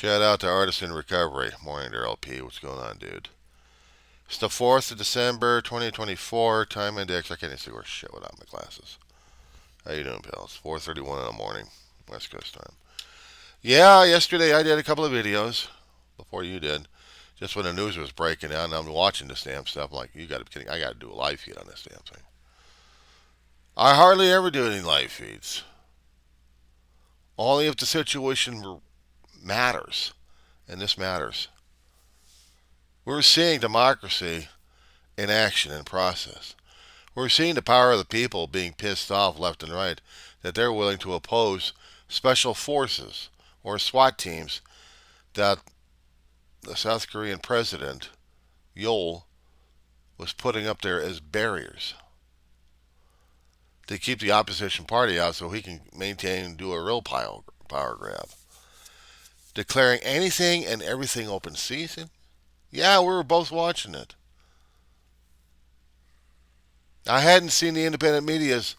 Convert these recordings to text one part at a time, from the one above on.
Shout out to Artisan Recovery. Morning, Darryl P. What's going on, dude? It's the 4th of December, 2024. Time index. I can't even see where shit without my glasses. How you doing, pals? 4:31 in the morning, West Coast time. Yeah, yesterday I did a couple of videos before you did. Just when the news was breaking out, and I'm watching this damn stuff. I'm like, you got to be kidding! I got to do a live feed on this damn thing. I hardly ever do any live feeds. Only if the situation matters, and this matters. We're seeing democracy in action and process. We're seeing the power of the people being pissed off left and right that they're willing to oppose special forces or SWAT teams that the South Korean president, Yol, was putting up there as barriers to keep the opposition party out so he can maintain and do a real power grab. Declaring anything and everything open season? Yeah, we were both watching it. I hadn't seen the independent medias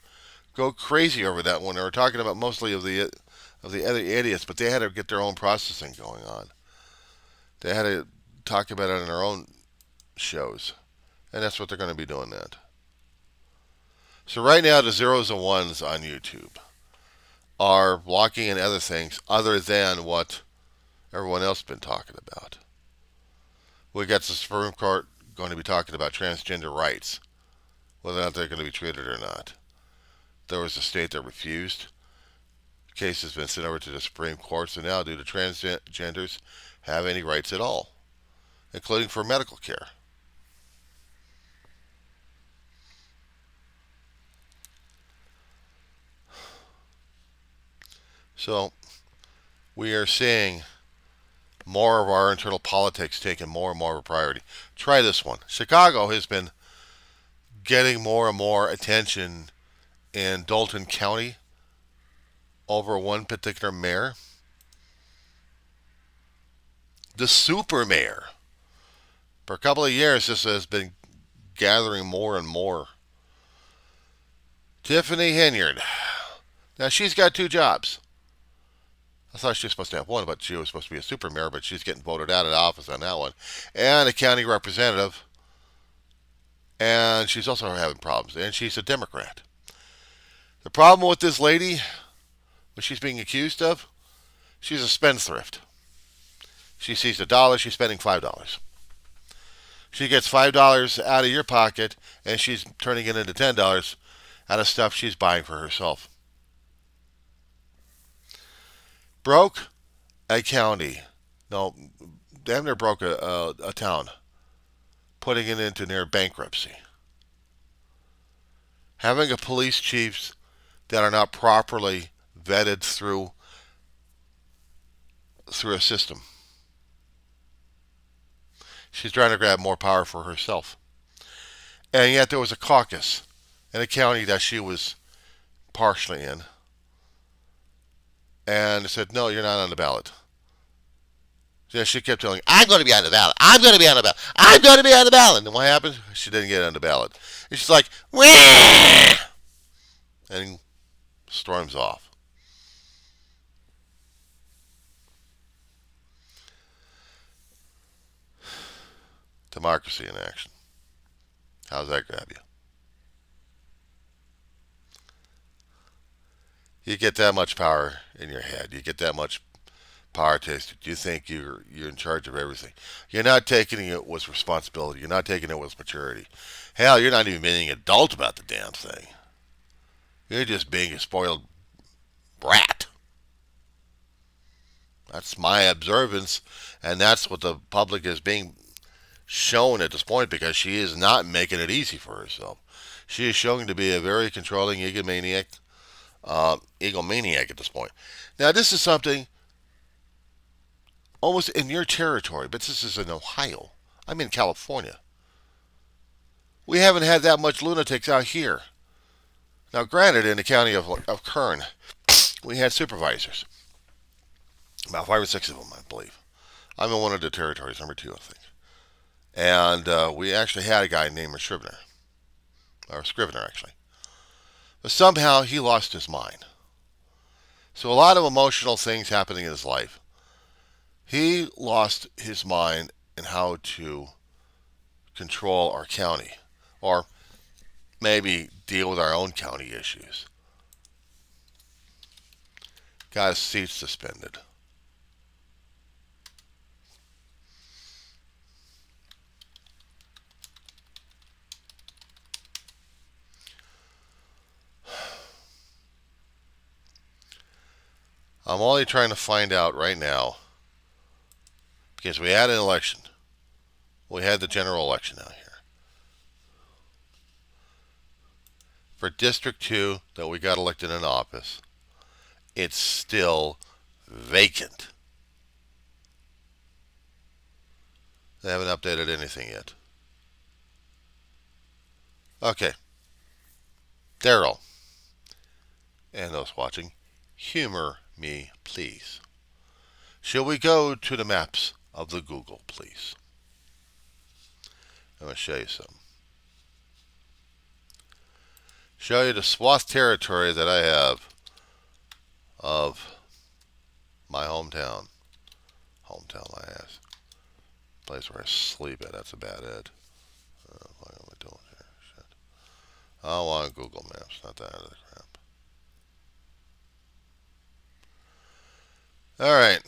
go crazy over that one. They were talking about mostly of the other idiots, but they had to get their own processing going on. They had to talk about it in their own shows, and that's what they're going to be doing that. So right now, the zeros and ones on YouTube are blocking and other things other than what everyone else has been talking about. We got the Supreme Court going to be talking about transgender rights, whether or not they're going to be treated or not. There was a state that refused. The case has been sent over to the Supreme Court, so now do the transgenders have any rights at all, including for medical care? So we are seeing more of our internal politics taking more and more of a priority. Try this one. Chicago has been getting more and more attention in Dalton County over one particular mayor. The super mayor. For a couple of years, this has been gathering more and more. Tiffany Henyard. Now, she's got two jobs. I thought she was supposed to have one, but she was supposed to be a super mayor, but she's getting voted out of the office on that one. And a county representative. And she's also having problems. And she's a Democrat. The problem with this lady, what she's being accused of, she's a spendthrift. She sees a dollar, she's spending $5. She gets $5 out of your pocket, and she's turning it into $10 out of stuff she's buying for herself. Broke a county. No, damn near broke a town, putting it into near bankruptcy. Having a police chiefs that are not properly vetted through a system. She's trying to grab more power for herself. And yet there was a caucus in a county that she was partially in. And said, no, you're not on the ballot. So she kept telling, I'm going to be on the ballot. I'm going to be on the ballot. I'm going to be on the ballot. And then what happened? She didn't get on the ballot. And she's like, wah! And storms off. Democracy in action. How's that grab you? You get that much power in your head. You get that much power tasted. You think you're in charge of everything. You're not taking it with responsibility. You're not taking it with maturity. Hell, you're not even being an adult about the damn thing. You're just being a spoiled brat. That's my observance, and that's what the public is being shown at this point, because she is not making it easy for herself. She is showing to be a very controlling egomaniac at this point. Now, this is something almost in your territory, but this is in Ohio. I'm in California. We haven't had that much lunatics out here. Now, granted, in the county of Kern, we had supervisors. About 5 or 6 of them, I believe. I'm in one of the territories, number 2, I think. And we actually had a guy named Scrivener. Or Scrivener, actually. But somehow he lost his mind. So a lot of emotional things happening in his life. He lost his mind in how to control our county, or maybe deal with our own county issues. Got his seat suspended. I'm only trying to find out right now because we had an election. We had the general election out here. For District 2 that we got elected in office, it's still vacant. They haven't updated anything yet. Okay. Darryl, and those watching, humor me, please. Shall we go to the maps of the Google, please? I'm going to show you some. Show you the swath territory that I have of my hometown. Hometown, my ass. Place where I sleep at. That's a bad ed. What am I doing here? Shit. I don't want Google Maps. Not that other crap. Alright.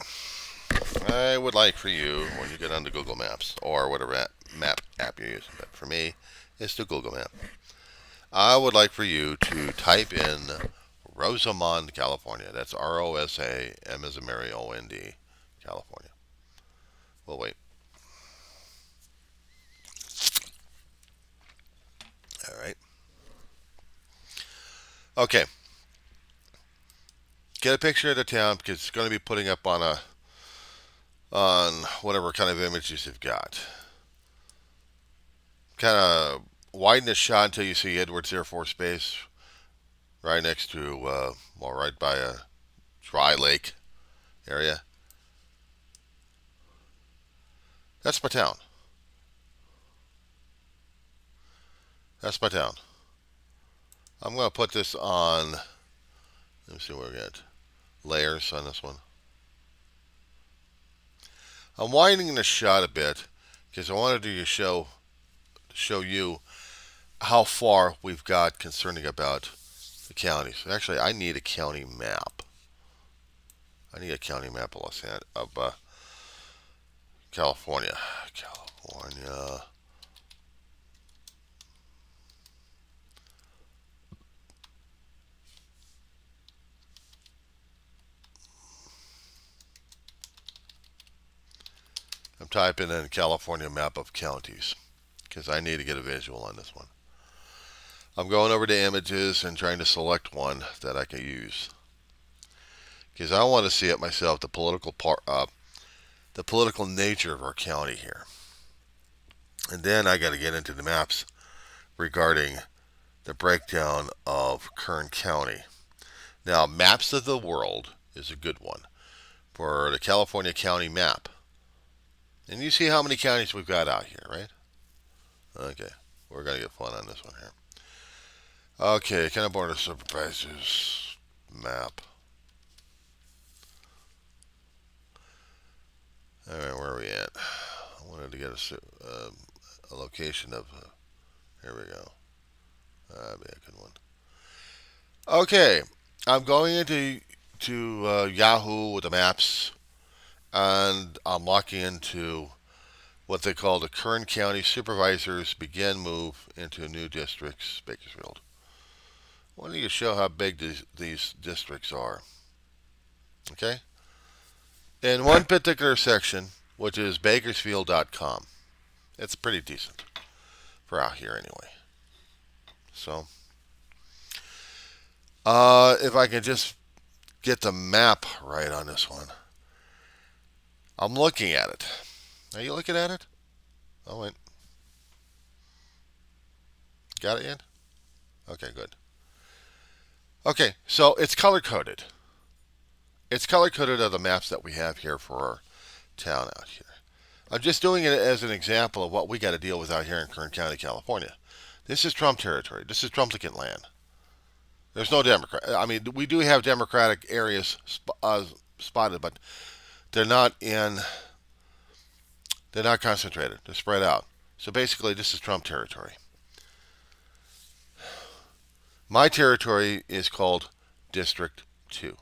I would like for you, when you get onto Google Maps, or whatever map app you're using, but for me, it's the Google Map. I would like for you to type in Rosamond, California. That's R-O-S-A, M as in Mary, O-N-D, California. We'll wait. All right. Okay. Get a picture of the town because it's going to be putting up on whatever kind of images you've got. Kind of widen the shot until you see Edwards Air Force Base right next to, right by a dry lake area. That's my town. That's my town. I'm going to put this on, let me see where we got layers on this one. I'm widening the shot a bit because I wanted to show you how far we've got concerning about the counties. Actually, I need a county map. I need a county map of California. California. I'm typing in California map of counties because I need to get a visual on this one. I'm going over to images and trying to select one that I can use because I want to see it myself, the political nature of our county here. And then I got to get into the maps regarding the breakdown of Kern County. Now, Maps of the World is a good one for the California county map. And you see how many counties we've got out here, right? Okay, we're going to get fun on this one here. Okay, County Board of Supervisors map. All right, where are we at? I wanted to get a location of. Here we go. That'd be a good one. Okay, I'm going into Yahoo with the maps, and I'm locking into what they call the Kern County Supervisors Begin Move into New Districts, Bakersfield. I want to show how big these districts are. Okay? In one particular section, which is Bakersfield.com, it's pretty decent for out here anyway. So, if I can just get the map right on this one. I'm looking at it. Are you looking at it? Oh, wait. Got it yet? Okay, good. Okay, so it's color-coded. It's color-coded of the maps that we have here for our town out here. I'm just doing it as an example of what we got to deal with out here in Kern County, California. This is Trump territory. This is Trumplicant land. There's no Democrat. I mean, we do have Democratic areas spotted, but they're not concentrated. They're spread out. So basically, this is Trump territory. My territory is called District 2.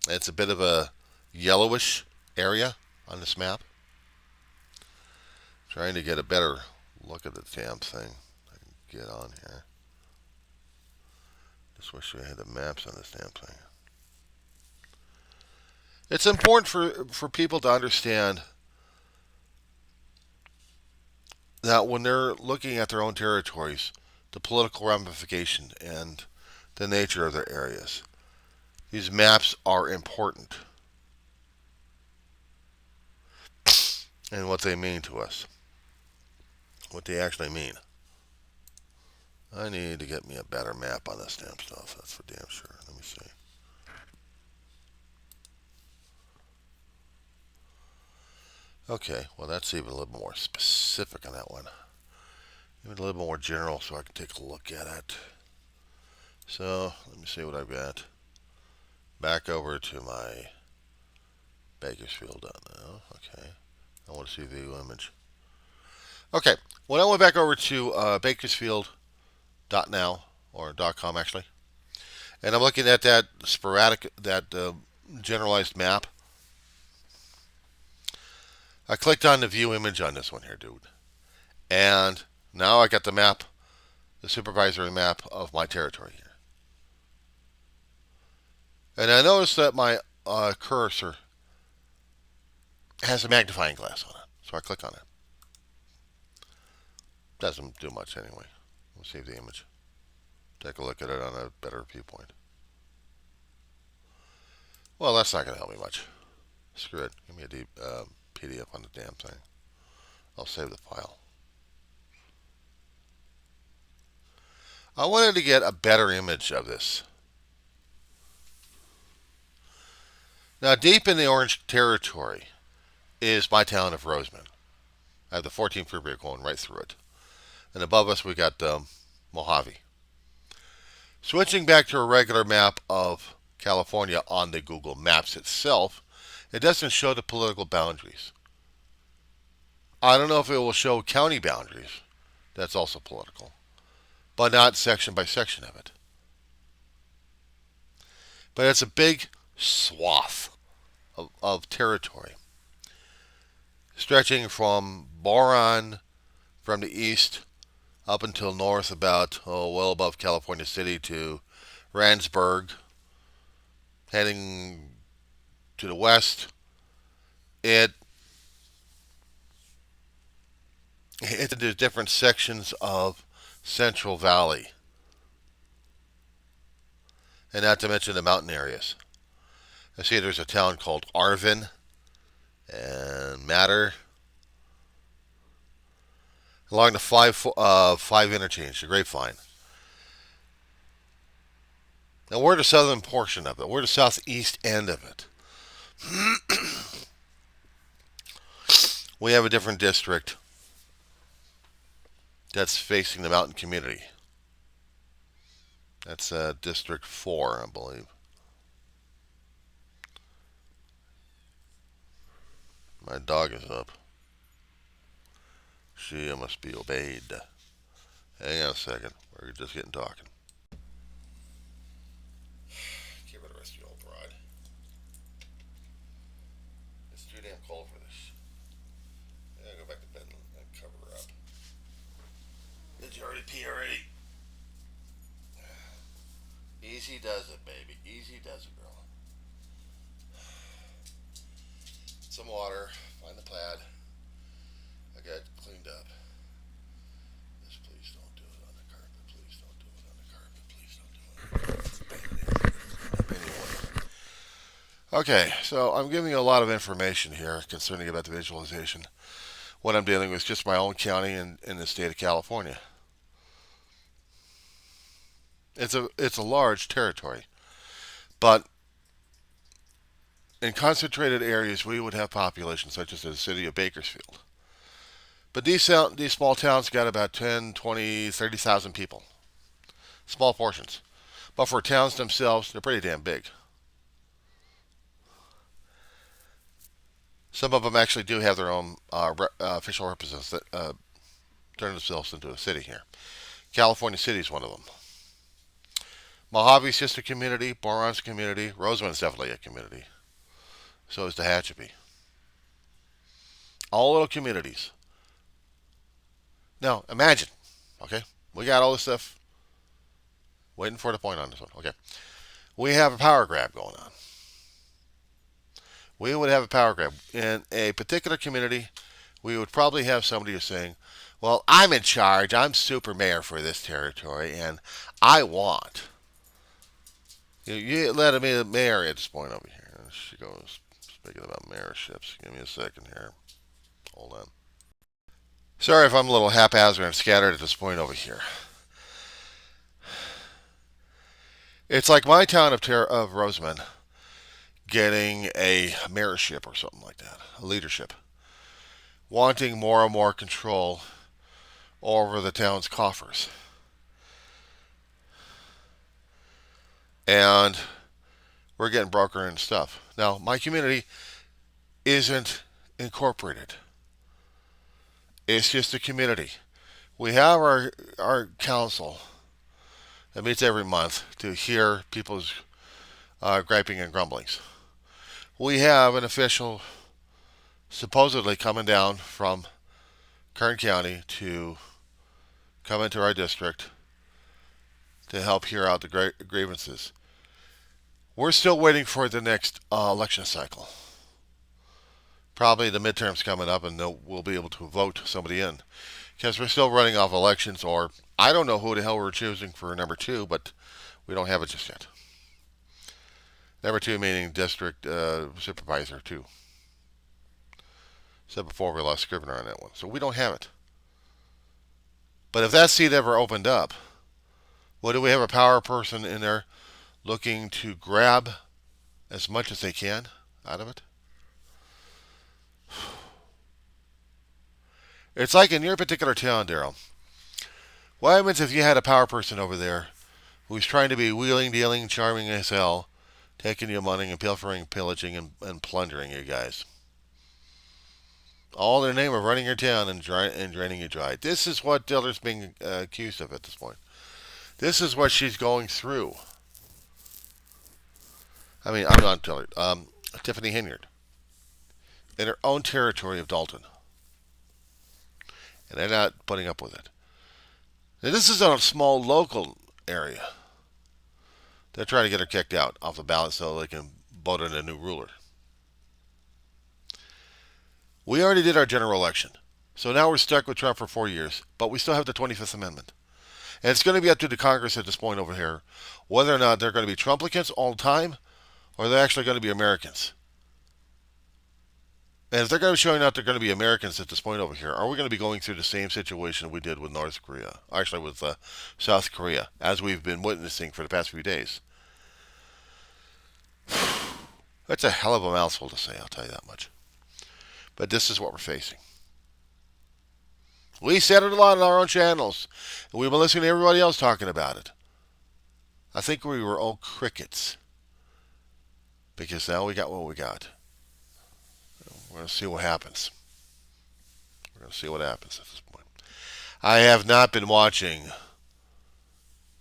It's a bit of a yellowish area on this map. Trying to get a better look at the damn thing. I can get on here. Just wish we had the maps on this damn thing. It's important for people to understand that when they're looking at their own territories, the political ramification and the nature of their areas. These maps are important and what they mean to us. What they actually mean. I need to get me a better map on this damn stuff. That's for damn sure. Let me see. Okay, well that's even a little more specific on that one. Even a little more general so I can take a look at it. So, let me see what I've got. Back over to my Bakersfield now. Okay. I want to see the image. Okay. When I went back over to Bakersfield.now, or .com actually, and I'm looking at that sporadic, that generalized map, I clicked on the view image on this one here, dude. And now I got the map, the supervisory map of my territory here. And I noticed that my cursor has a magnifying glass on it. So I click on it. Doesn't do much anyway. Let's save the image. Take a look at it on a better viewpoint. Well, that's not going to help me much. Screw it. Give me a deep PDF on the damn thing. I'll save the file. I wanted to get a better image of this. Now, deep in the orange territory is my town of Roseman. I have the 14th Freeway going right through it. And above us, we got Mojave. Switching back to a regular map of California on the Google Maps itself, it doesn't show the political boundaries. I don't know if it will show county boundaries. That's also political. But not section by section of it. But it's a big swath of territory, stretching from Boron from the east up until north about, well above California City to Randsburg, heading to the west. It's into different sections of Central Valley, and not to mention the mountain areas. I see there's a town called Arvin and Matter along the 5 interchange, the Grapevine. Now we're the southern portion of it. We're the southeast end of it. We have a different district that's facing the mountain community. That's District 4, I believe. My dog is up. She must be obeyed. Hang on a second. We're just getting talking. Give her the rest of your old broad. It's too damn cold for this. I gotta go back to bed and cover her up. Did you already pee already? Easy does it, baby. Easy does it, girl. Some water. Find the pad. I got it cleaned up. Just please don't do it on the carpet. Please don't do it on the carpet. Please don't do it. Okay, so I'm giving you a lot of information here concerning about the visualization. What I'm dealing with is just my own county in the state of California. It's a large territory, but in concentrated areas we would have populations such as the city of Bakersfield. But these small towns got about 10, 20, 30,000 people. Small portions. But for towns themselves, they're pretty damn big. Some of them actually do have their own official representatives that turn themselves into a city here. California City is one of them. Mojave's just a community. Boron's a community. Roseland's definitely a community. So is Tehachapi. All little communities. Now, imagine, okay? We got all this stuff. Waiting for the point on this one. Okay. We have a power grab going on. We would have a power grab. In a particular community, we would probably have somebody who's saying, well, I'm in charge. I'm super mayor for this territory, and I want. You let me the mayor at this point over here. She goes, speaking about mayorships. Give me a second here. Hold on. Sorry if I'm a little haphazard and scattered at this point over here. It's like my town of Rosamond getting a mayorship or something like that, a leadership, wanting more and more control over the town's coffers. And we're getting broker and stuff. Now, my community isn't incorporated. It's just a community. We have our council that meets every month to hear people's griping and grumblings. We have an official supposedly coming down from Kern County to come into our district to help hear out the grievances. We're still waiting for the next election cycle. Probably the midterms coming up, and we'll be able to vote somebody in. Because we're still running off elections, or I don't know who the hell we're choosing for number 2, but we don't have it just yet. Number 2 meaning district supervisor 2. Said before we lost Scrivener on that one. So we don't have it. But if that seat ever opened up, what do we have a power person in there looking to grab as much as they can out of it? It's like in your particular town, Darryl. What happens if you had a power person over there who's trying to be wheeling, dealing, charming as hell, taking your money and pilfering, pillaging, and plundering you guys? All in the name of running your town and draining you dry. This is what Diller's being accused of at this point. This is what she's going through. I mean, I'm not Diller. Tiffany Hinyard. In her own territory of Dalton. And they're not putting up with it. Now, this is in a small local area. They're trying to get her kicked out off the ballot so they can vote in a new ruler. We already did our general election. So now we're stuck with Trump for 4 years, but we still have the 25th Amendment. And it's going to be up to the Congress at this point over here whether or not they're going to be Trumplicans all the time or they're actually going to be Americans. And if they're going to be showing out they're going to be Americans at this point over here, are we going to be going through the same situation we did with North Korea? Actually, with South Korea, as we've been witnessing for the past few days. That's a hell of a mouthful to say, I'll tell you that much. But this is what we're facing. We said it a lot on our own channels. And we've been listening to everybody else talking about it. I think we were all crickets. Because now we got what we got. We're going to see what happens. We're going to see what happens at this point. I have not been watching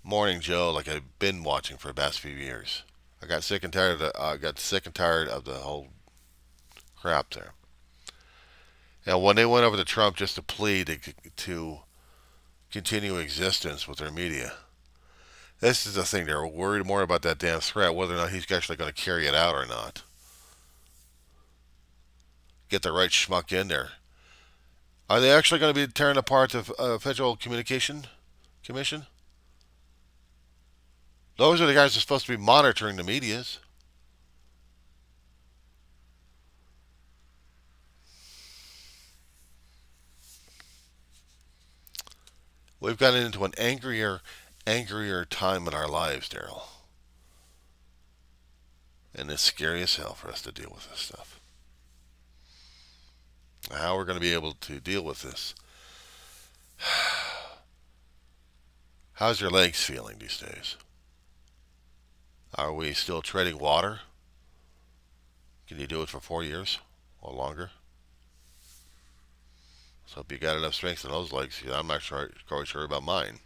Morning Joe like I've been watching for the past few years. I got sick and tired of the whole crap there. And when they went over to Trump just to plead to continue existence with their media, this is the thing. They're worried more about that damn threat, whether or not he's actually going to carry it out or not. Get the right schmuck in there. Are they actually going to be tearing apart the Federal Communication Commission? Those are the guys that are supposed to be monitoring the medias. We've gotten into an angrier time in our lives, Darryl. And it's scary as hell for us to deal with this stuff. How we're going to be able to deal with this. How's your legs feeling these days? Are we still treading water? Can you do it for 4 years? or longer. So hope you got enough strength in those legs. I'm not quite sure about mine.